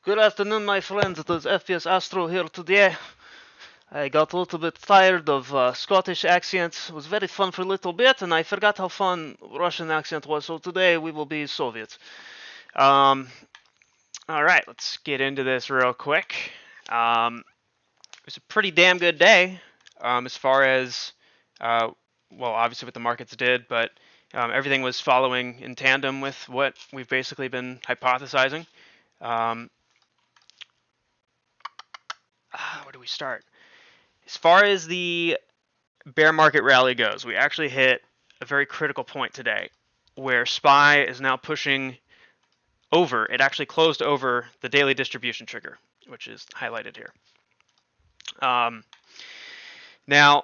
Good afternoon, my friends. It is FPS Astro here today. I got a little bit tired of Scottish accents. It was very fun for a little bit, and I forgot how fun Russian accent was. So today we will be Soviet. All right, let's get into this real quick. It was a pretty damn good day, as far as well, obviously what the markets did, but everything was following in tandem with what we've basically been hypothesizing. Where do we start? As far as the bear market rally goes, we actually hit a very critical point today where SPY is now pushing over. It actually closed over the daily distribution trigger, which is highlighted here. Now,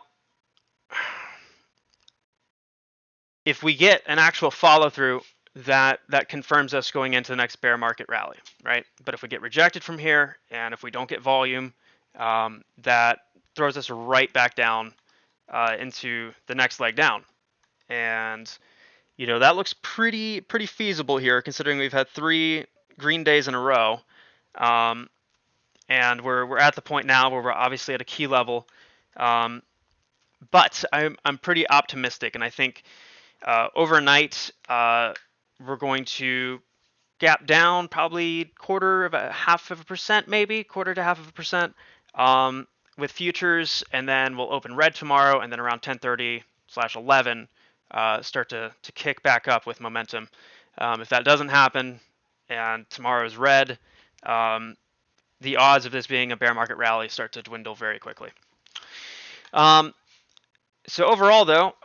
if we get an actual follow through, that confirms us going into the next bear market rally, right? But if we get rejected from here, and if we don't get volume, that throws us right back down into the next leg down. And you know, that looks pretty feasible here, considering we've had 3 green days in a row, and we're at the point now where we're obviously at a key level. But I'm pretty optimistic, and I think overnight we're going to gap down probably quarter to half of a percent, with futures, and then we'll open red tomorrow, and then around 10:30/11 start to kick back up with momentum. If that doesn't happen and tomorrow is red, the odds of this being a bear market rally start to dwindle very quickly. So overall, though,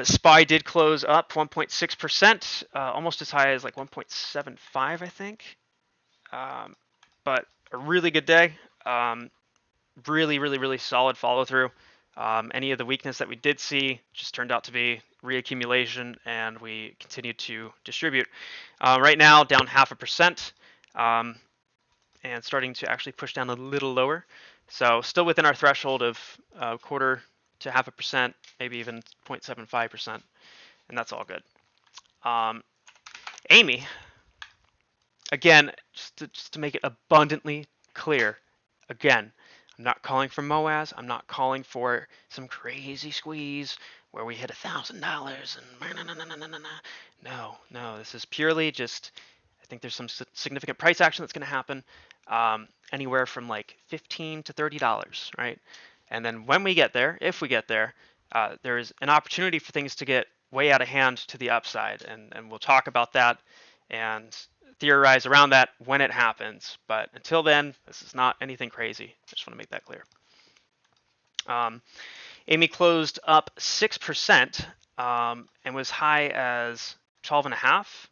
SPY did close up 1.6%, almost as high as like 1.75, I think. But a really good day. Really solid follow through. Any of the weakness that we did see just turned out to be reaccumulation, and we continued to distribute. Right now, down 0.5%, and starting to actually push down a little lower. So still within our threshold of 1/4 to 0.5%, maybe even 0.75%, and that's all good. Amy, again, just to make it abundantly clear, again, I'm not calling for MOAS. I'm not calling for some crazy squeeze where we hit $1,000 and no. This is purely just, I think there's some significant price action that's going to happen, anywhere from like $15 to $30, right? And then when we get there, if we get there, there's an opportunity for things to get way out of hand to the upside, and we'll talk about that and theorize around that when it happens. But until then, this is not anything crazy. I just want to make that clear. Amy closed up 6%, and was high as 12.5,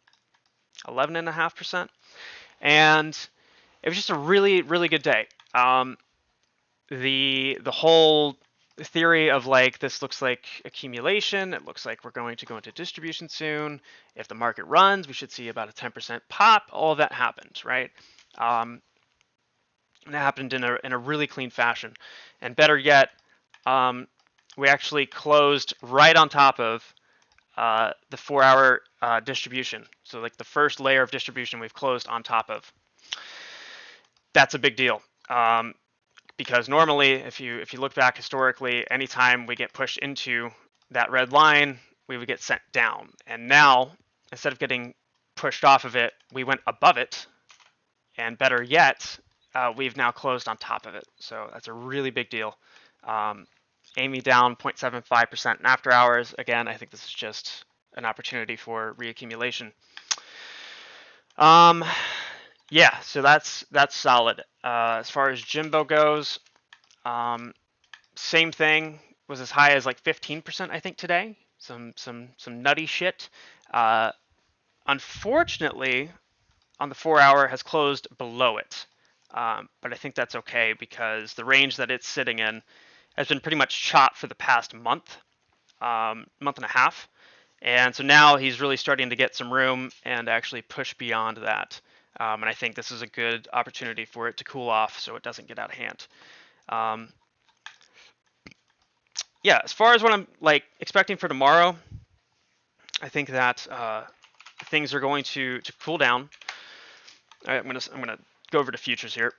11.5%, and it was just a really good day. The whole theory of like, this looks like accumulation, it looks like we're going to go into distribution soon, if the market runs we should see about a 10% pop, all of that happened, right? And it happened in a really clean fashion, and better yet, we actually closed right on top of the 4-hour distribution. So like the first layer of distribution we've closed on top of. That's a big deal. Because normally, if you look back historically, anytime we get pushed into that red line, we would get sent down. And now, instead of getting pushed off of it, we went above it. And better yet, we've now closed on top of it. So that's a really big deal. Amy down 0.75% in after hours. Again, I think this is just an opportunity for reaccumulation. Yeah, so that's solid. As far as Jimbo goes, same thing, was as high as like 15%, I think, today. Some nutty shit. Unfortunately, on the 4-hour has closed below it. But I think that's okay, because the range that it's sitting in has been pretty much chopped for the past month and a half. And so now he's really starting to get some room and actually push beyond that. And I think this is a good opportunity for it to cool off so it doesn't get out of hand. Yeah, as far as what I'm like expecting for tomorrow, I think that things are going to cool down. I'm gonna go over to futures here.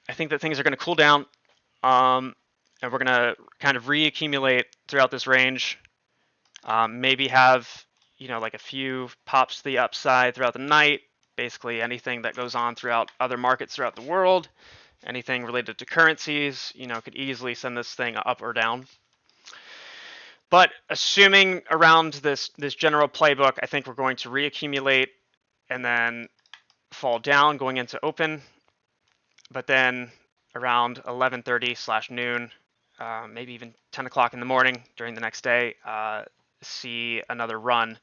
I think that things are going to cool down, and we're going to kind of reaccumulate throughout this range. Maybe have, like a few pops to the upside throughout the night. Basically anything that goes on throughout other markets throughout the world, anything related to currencies, could easily send this thing up or down. But assuming around this general playbook, I think we're going to reaccumulate and then fall down going into open. But then around 11:30/noon, maybe even 10 o'clock in the morning during the next day, see another run.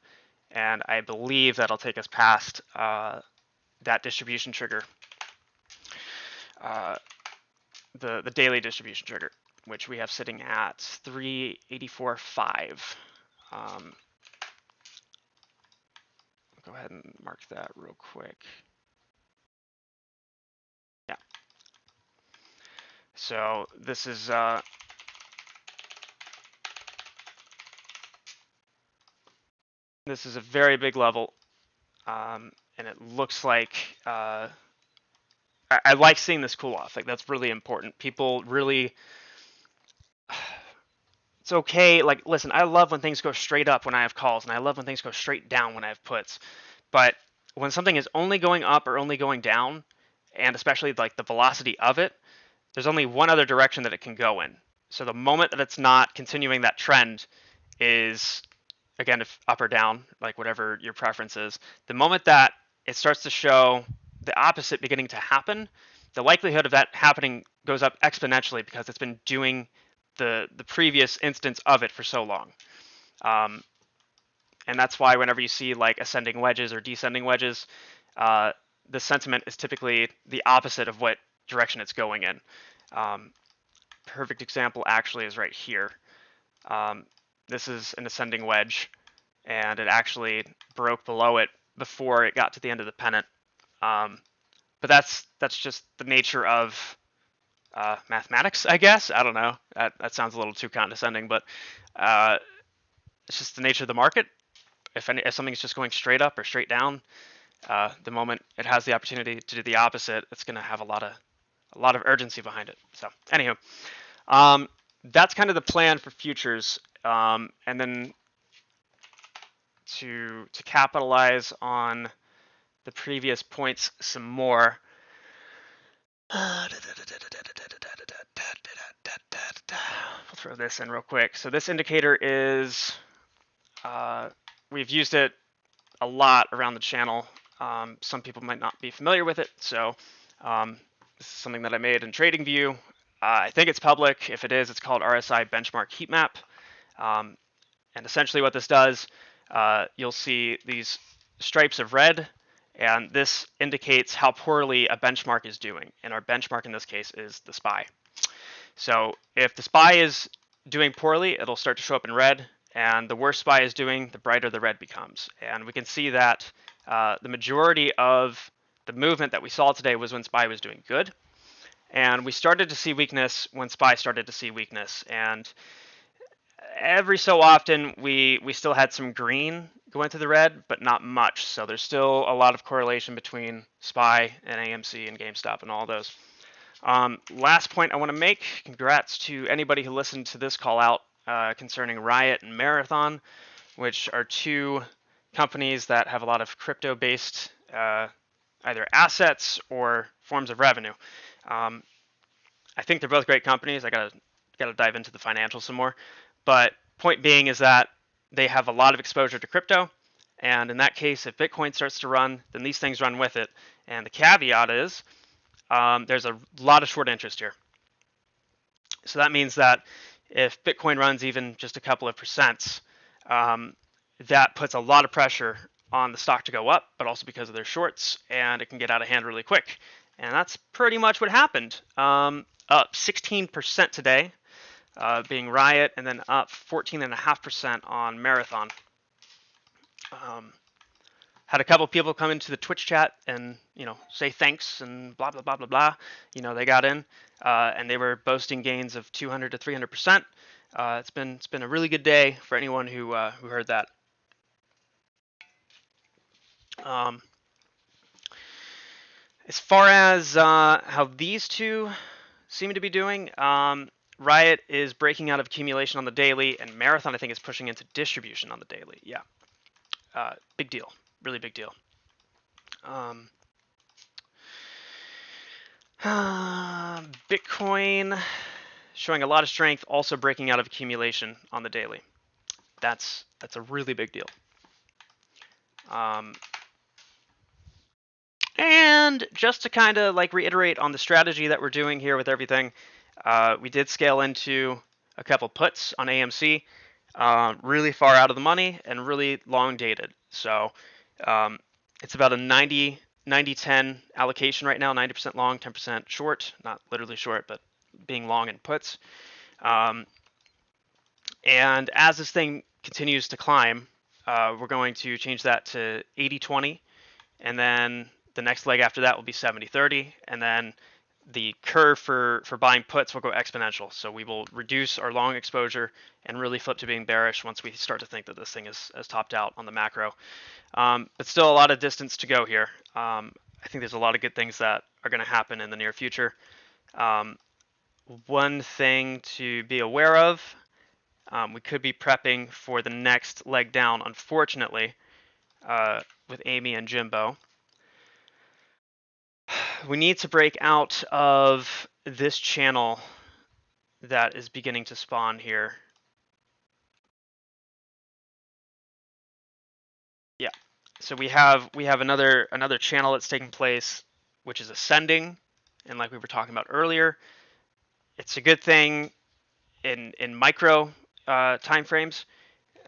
And I believe that'll take us past that distribution trigger, the daily distribution trigger, which we have sitting at 384.5. Go ahead and mark that real quick. Yeah. So this is a very big level, and it looks like I like seeing this cool off. Like, that's really important. People really, it's okay. Like, listen, I love when things go straight up when I have calls, and I love when things go straight down when I have puts. But when something is only going up or only going down, and especially like the velocity of it, there's only one other direction that it can go in. So the moment that it's not continuing that trend is, again, if up or down, like whatever your preference is, the moment that it starts to show the opposite beginning to happen, the likelihood of that happening goes up exponentially because it's been doing the previous instance of it for so long. And that's why whenever you see like ascending wedges or descending wedges, the sentiment is typically the opposite of what direction it's going in. Perfect example actually is right here. This is an ascending wedge, and it actually broke below it before it got to the end of the pennant. But that's just the nature of mathematics, I guess. I don't know. That sounds a little too condescending, but it's just the nature of the market. If something's just going straight up or straight down, the moment it has the opportunity to do the opposite, it's going to have a lot of urgency behind it. So, anywho, that's kind of the plan for futures, and then to capitalize on the previous points some more. We'll throw this in real quick. So this indicator is, we've used it a lot around the channel. Some people might not be familiar with it, so this is something that I made in TradingView. I think it's public. If it is, it's called RSI Benchmark Heat Map. And essentially what this does, you'll see these stripes of red, and this indicates how poorly a benchmark is doing. And our benchmark in this case is the SPY. So if the SPY is doing poorly, it'll start to show up in red. And the worse SPY is doing, the brighter the red becomes. And we can see that the majority of the movement that we saw today was when SPY was doing good. And we started to see weakness when SPY started to see weakness. And every so often, we still had some green go into the red, but not much. So there's still a lot of correlation between SPY and AMC and GameStop and all those. Last point I want to make, congrats to anybody who listened to this call out concerning Riot and Marathon, which are two companies that have a lot of crypto-based either assets or forms of revenue. I think they're both great companies. I gotta dive into the financials some more. But point being is that they have a lot of exposure to crypto. And in that case, if Bitcoin starts to run, then these things run with it. And the caveat is there's a lot of short interest here. So that means that if Bitcoin runs even just a couple of percents, that puts a lot of pressure on the stock to go up, but also because of their shorts, and it can get out of hand really quick. And that's pretty much what happened. Up 16% today, being Riot, and then up 14.5% on Marathon. Had a couple people come into the Twitch chat and say thanks and blah blah blah blah blah. They got in and they were boasting gains of 200 to 300%. It's been a really good day for anyone who heard that. As far as how these two seem to be doing, Riot is breaking out of accumulation on the daily, and Marathon, I think, is pushing into distribution on the daily. Yeah, big deal, really big deal. Bitcoin showing a lot of strength, also breaking out of accumulation on the daily. That's a really big deal. And just to kind of like reiterate on the strategy that we're doing here with everything, we did scale into a couple puts on AMC, really far out of the money and really long dated. So it's about a 90-10 allocation right now, 90% long, 10% short, not literally short, but being long in puts. And as this thing continues to climb, we're going to change that to 80-20, and then the next leg after that will be 70-30, and then the curve for buying puts will go exponential. So we will reduce our long exposure and really flip to being bearish once we start to think that this thing has topped out on the macro. But still a lot of distance to go here. I think there's a lot of good things that are going to happen in the near future. One thing to be aware of, we could be prepping for the next leg down, unfortunately, with Amy and Jimbo. We need to break out of this channel that is beginning to spawn here. Yeah. So we have another channel that's taking place, which is ascending, and like we were talking about earlier, it's a good thing in micro time frames,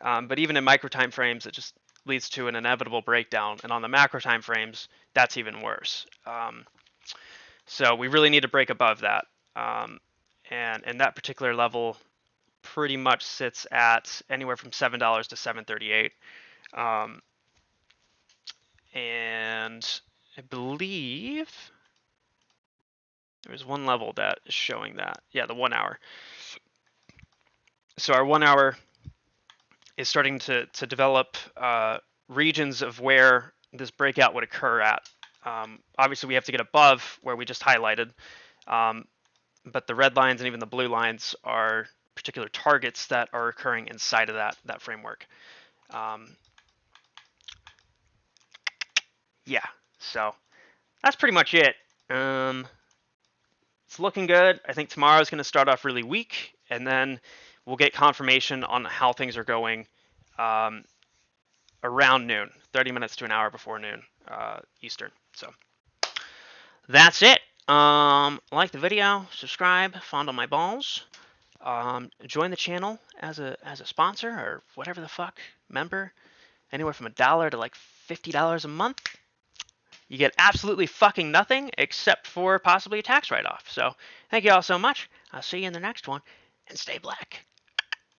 but even in micro time frames, it just leads to an inevitable breakdown, and on the macro time frames, that's even worse. So we really need to break above that, and that particular level pretty much sits at anywhere from $7 to $7.38. And I believe there's one level that is showing that. Yeah, the 1 hour. So our 1 hour is starting to develop regions of where this breakout would occur at. Obviously, we have to get above where we just highlighted, but the red lines and even the blue lines are particular targets that are occurring inside of that framework. Yeah, so that's pretty much it. It's looking good. I think tomorrow is going to start off really weak, and then we'll get confirmation on how things are going around noon, 30 minutes to an hour before noon Eastern. So that's it. Like the video, subscribe, fondle my balls, join the channel as a sponsor or whatever the fuck, member, anywhere from $1 to like $50 a month. You get absolutely fucking nothing except for possibly a tax write-off. So thank you all so much. I'll see you in the next one, and stay black.